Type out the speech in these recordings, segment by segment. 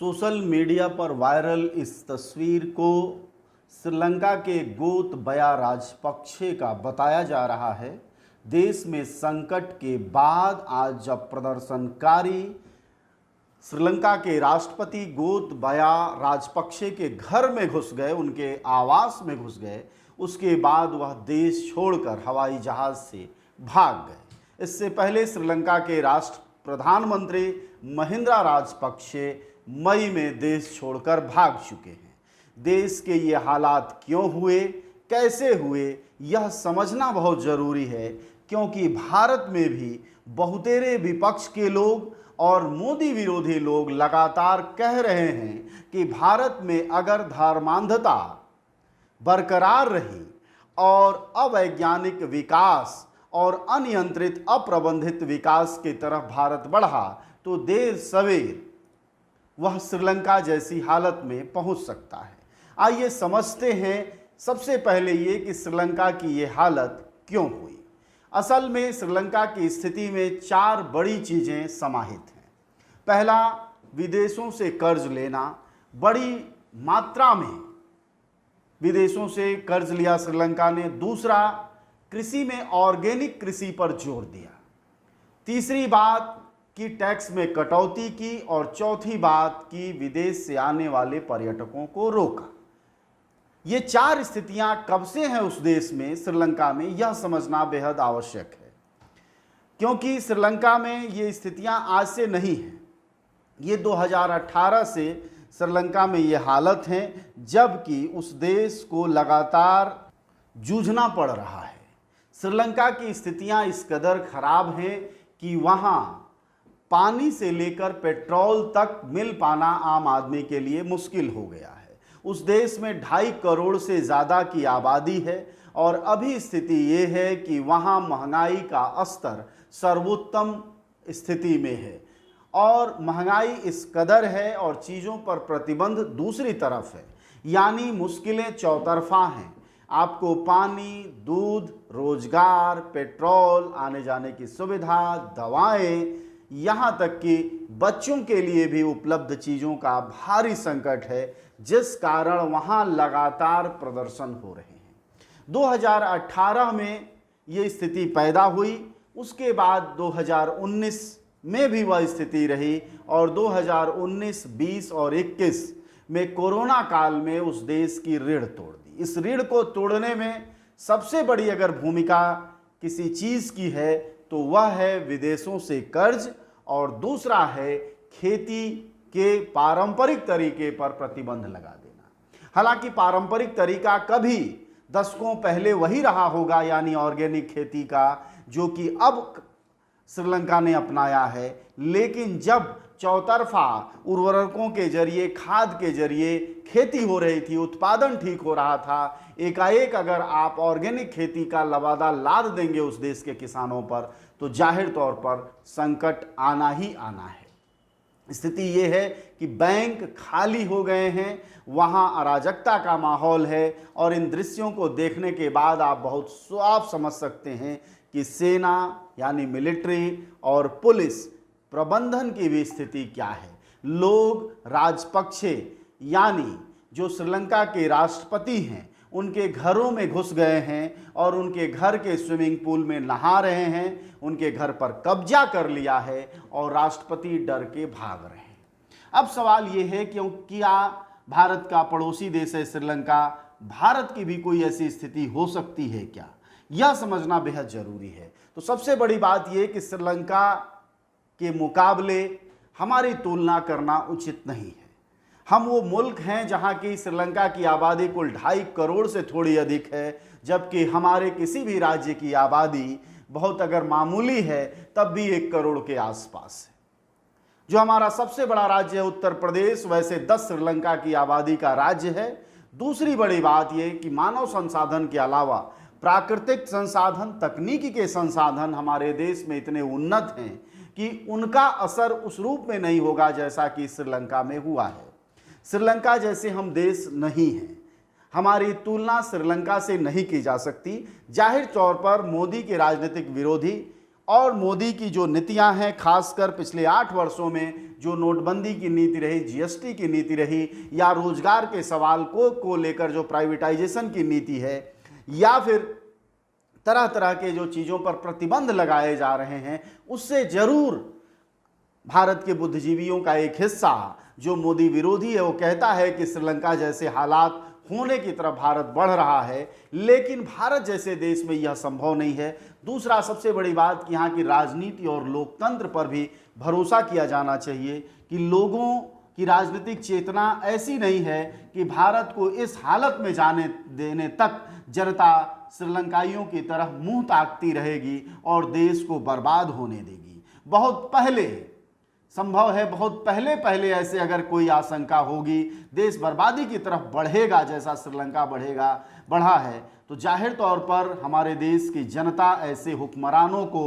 Social media पर viral इस तस्वीर को श्रीलंका के गोतबया राजपक्षे का बताया जा रहा है। देश में संकट के बाद आज जब प्रदर्शनकारी श्रीलंका के राष्ट्रपति गोतबया राजपक्षे के घर में घुस गए, उनके आवास में घुस गए, उसके बाद वह देश छोड़कर हवाई जहाज से भाग गए। इससे पहले श्रीलंका के राष्ट्र प्रधानमंत्री महिंद्रा राजपक्षे मई में देश छोड़कर भाग चुके हैं। देश के ये हालात क्यों हुए, कैसे हुए, यह समझना बहुत ज़रूरी है, क्योंकि भारत में भी बहुतेरे विपक्ष के लोग और मोदी विरोधी लोग लगातार कह रहे हैं कि भारत में अगर धर्मांधता बरकरार रही और अवैज्ञानिक विकास और अनियंत्रित अप्रबंधित विकास की तरफ भारत बढ़ा तो देर सवेर वह श्रीलंका जैसी हालत में पहुंच सकता है। आइए समझते हैं सबसे पहले ये कि श्रीलंका की ये हालत क्यों हुई। असल में श्रीलंका की स्थिति में चार बड़ी चीज़ें समाहित हैं। पहला, विदेशों से कर्ज लेना, बड़ी मात्रा में विदेशों से कर्ज लिया श्रीलंका ने। दूसरा, कृषि में ऑर्गेनिक कृषि पर जोर दिया। तीसरी बात कि टैक्स में कटौती की, और चौथी बात कि विदेश से आने वाले पर्यटकों को रोका। ये चार स्थितियां कब से हैं उस देश में, श्रीलंका में, यह समझना बेहद आवश्यक है, क्योंकि श्रीलंका में ये स्थितियां आज से नहीं हैं। ये 2018 से श्रीलंका में ये हालत है, जबकि उस देश को लगातार जूझना पड़ रहा है। श्रीलंका की स्थितियां इस कदर खराब हैं कि वहाँ पानी से लेकर पेट्रोल तक मिल पाना आम आदमी के लिए मुश्किल हो गया है। उस देश में 2.5 करोड़ से ज़्यादा की आबादी है और अभी स्थिति ये है कि वहाँ महंगाई का स्तर सर्वोत्तम स्थिति में है और महंगाई इस कदर है और चीज़ों पर प्रतिबंध दूसरी तरफ है, यानी मुश्किलें चौतरफा हैं। आपको पानी, दूध, रोजगार, पेट्रोल, आने जाने की सुविधा, दवाएं, यहाँ तक कि बच्चों के लिए भी उपलब्ध चीज़ों का भारी संकट है, जिस कारण वहाँ लगातार प्रदर्शन हो रहे हैं। 2018 में ये स्थिति पैदा हुई, उसके बाद 2019 में भी वह स्थिति रही और 2019, 20 और 21 में कोरोना काल में उस देश की रीढ़ तोड़ दी। इस रीढ़ को तोड़ने में सबसे बड़ी अगर भूमिका किसी चीज़ की है तो वह है विदेशों से कर्ज, और दूसरा है खेती के पारंपरिक तरीके पर प्रतिबंध लगा देना। हालांकि पारंपरिक तरीका कभी दशकों पहले वही रहा होगा, यानी ऑर्गेनिक खेती का, जो कि अब श्रीलंका ने अपनाया है। लेकिन जब चौतरफा उर्वरकों के जरिए, खाद के जरिए खेती हो रही थी, उत्पादन ठीक हो रहा था, एकाएक अगर आप ऑर्गेनिक खेती का लबादा लाद देंगे उस देश के किसानों पर तो जाहिर तौर पर संकट आना ही आना है। स्थिति ये है कि बैंक खाली हो गए हैं, वहाँ अराजकता का माहौल है और इन दृश्यों को देखने के बाद आप बहुत साफ समझ सकते हैं कि सेना यानी मिलिट्री और पुलिस प्रबंधन की भी स्थिति क्या है। लोग राजपक्षे यानी जो श्रीलंका के राष्ट्रपति हैं उनके घरों में घुस गए हैं और उनके घर के स्विमिंग पूल में नहा रहे हैं, उनके घर पर कब्जा कर लिया है और राष्ट्रपति डर के भाग रहे हैं। अब सवाल ये है कि क्या भारत का पड़ोसी देश है श्रीलंका, भारत की भी कोई ऐसी स्थिति हो सकती है क्या, यह समझना बेहद जरूरी है। तो सबसे बड़ी बात यह कि श्रीलंका के मुकाबले हमारी तुलना करना उचित नहीं है। हम वो मुल्क हैं जहां की श्रीलंका की आबादी कुल 2.5 करोड़ से थोड़ी अधिक है, जबकि हमारे किसी भी राज्य की आबादी बहुत अगर मामूली है तब भी 1 करोड़ के आसपास है। जो हमारा सबसे बड़ा राज्य है उत्तर प्रदेश, वैसे 10 श्रीलंका की आबादी का राज्य है। दूसरी बड़ी बात यह कि मानव संसाधन के अलावा प्राकृतिक संसाधन, तकनीकी के संसाधन हमारे देश में इतने उन्नत हैं कि उनका असर उस रूप में नहीं होगा जैसा कि श्रीलंका में हुआ है। श्रीलंका जैसे हम देश नहीं हैं, हमारी तुलना श्रीलंका से नहीं की जा सकती। जाहिर तौर पर मोदी के राजनीतिक विरोधी और मोदी की जो नीतियां हैं, खासकर पिछले 8 वर्षों में जो नोटबंदी की नीति रही, जीएसटी की नीति रही, या रोजगार के सवाल को लेकर जो प्राइवेटाइजेशन की नीति है, या फिर तरह तरह के जो चीज़ों पर प्रतिबंध लगाए जा रहे हैं, उससे जरूर भारत के बुद्धिजीवियों का एक हिस्सा जो मोदी विरोधी है वो कहता है कि श्रीलंका जैसे हालात होने की तरफ भारत बढ़ रहा है, लेकिन भारत जैसे देश में यह संभव नहीं है। दूसरा सबसे बड़ी बात कि यहाँ की राजनीति और लोकतंत्र पर भी भरोसा किया जाना चाहिए कि लोगों की राजनीतिक चेतना ऐसी नहीं है कि भारत को इस हालत में जाने देने तक जनता श्रीलंकाइयों की तरफ मुंह ताकती रहेगी और देश को बर्बाद होने देगी। बहुत पहले संभव है, बहुत पहले ऐसे अगर कोई आशंका होगी देश बर्बादी की तरफ बढ़ेगा जैसा श्रीलंका बढ़ा है, तो जाहिर तौर पर हमारे देश की जनता ऐसे हुक्मरानों को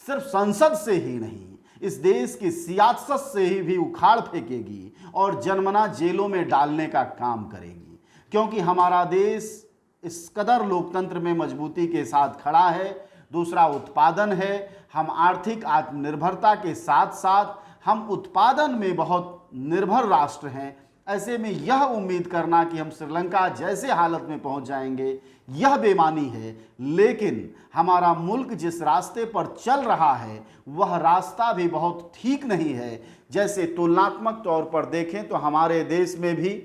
सिर्फ संसद से ही नहीं, इस देश की सियासत से ही भी उखाड़ फेंकेगी और जनमना जेलों में डालने का काम करेगी। क्योंकि हमारा देश इस कदर लोकतंत्र में मजबूती के साथ खड़ा है। दूसरा उत्पादन है, हम आर्थिक आत्मनिर्भरता के साथ साथ हम उत्पादन में बहुत निर्भर राष्ट्र हैं। ऐसे में यह उम्मीद करना कि हम श्रीलंका जैसे हालत में पहुंच जाएंगे, यह बेईमानी है। लेकिन हमारा मुल्क जिस रास्ते पर चल रहा है वह रास्ता भी बहुत ठीक नहीं है। जैसे तुलनात्मक तौर पर देखें तो हमारे देश में भी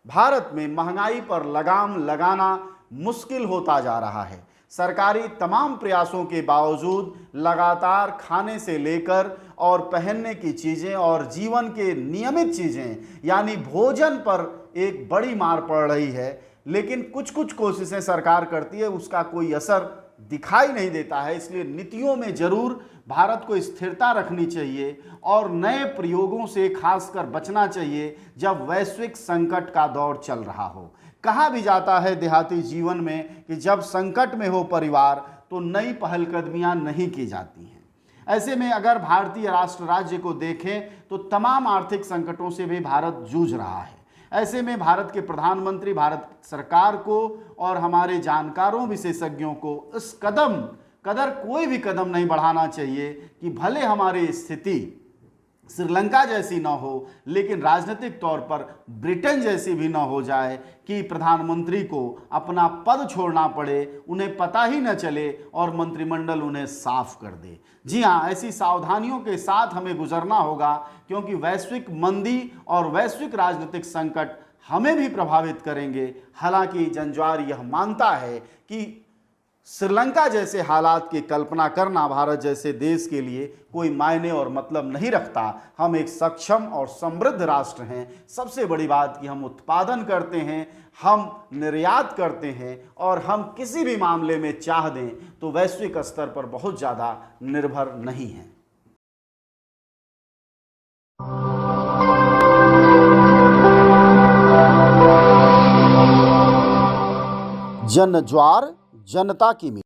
भारत में महंगाई पर लगाम लगाना मुश्किल होता जा रहा है। सरकारी तमाम प्रयासों के बावजूद लगातार खाने से लेकर और पहनने की चीज़ें और जीवन के नियमित चीज़ें यानी भोजन पर एक बड़ी मार पड़ रही है। लेकिन कुछ कोशिशें सरकार करती है, उसका कोई असर दिखाई नहीं देता है। इसलिए नीतियों में जरूर भारत को स्थिरता रखनी चाहिए और नए प्रयोगों से खासकर बचना चाहिए जब वैश्विक संकट का दौर चल रहा हो। कहा भी जाता है देहाती जीवन में कि जब संकट में हो परिवार तो नई पहलकदमियां नहीं की जाती हैं। ऐसे में अगर भारतीय राष्ट्र राज्य को देखें तो तमाम आर्थिक संकटों से भी भारत जूझ रहा है। ऐसे में भारत के प्रधानमंत्री, भारत सरकार को और हमारे जानकारों विशेषज्ञों को इस कदर कोई भी कदम नहीं बढ़ाना चाहिए कि भले हमारी स्थिति श्रीलंका जैसी ना हो, लेकिन राजनीतिक तौर पर ब्रिटेन जैसी भी ना हो जाए कि प्रधानमंत्री को अपना पद छोड़ना पड़े, उन्हें पता ही न चले और मंत्रिमंडल उन्हें साफ कर दे। जी हाँ, ऐसी सावधानियों के साथ हमें गुजरना होगा क्योंकि वैश्विक मंदी और वैश्विक राजनीतिक संकट हमें भी प्रभावित करेंगे। हालांकि जंजवार यह मानता है कि श्रीलंका जैसे हालात की कल्पना करना भारत जैसे देश के लिए कोई मायने और मतलब नहीं रखता। हम एक सक्षम और समृद्ध राष्ट्र हैं। सबसे बड़ी बात कि हम उत्पादन करते हैं, हम निर्यात करते हैं और हम किसी भी मामले में चाह दें तो वैश्विक स्तर पर बहुत ज़्यादा निर्भर नहीं हैं। जनज्वार जनता की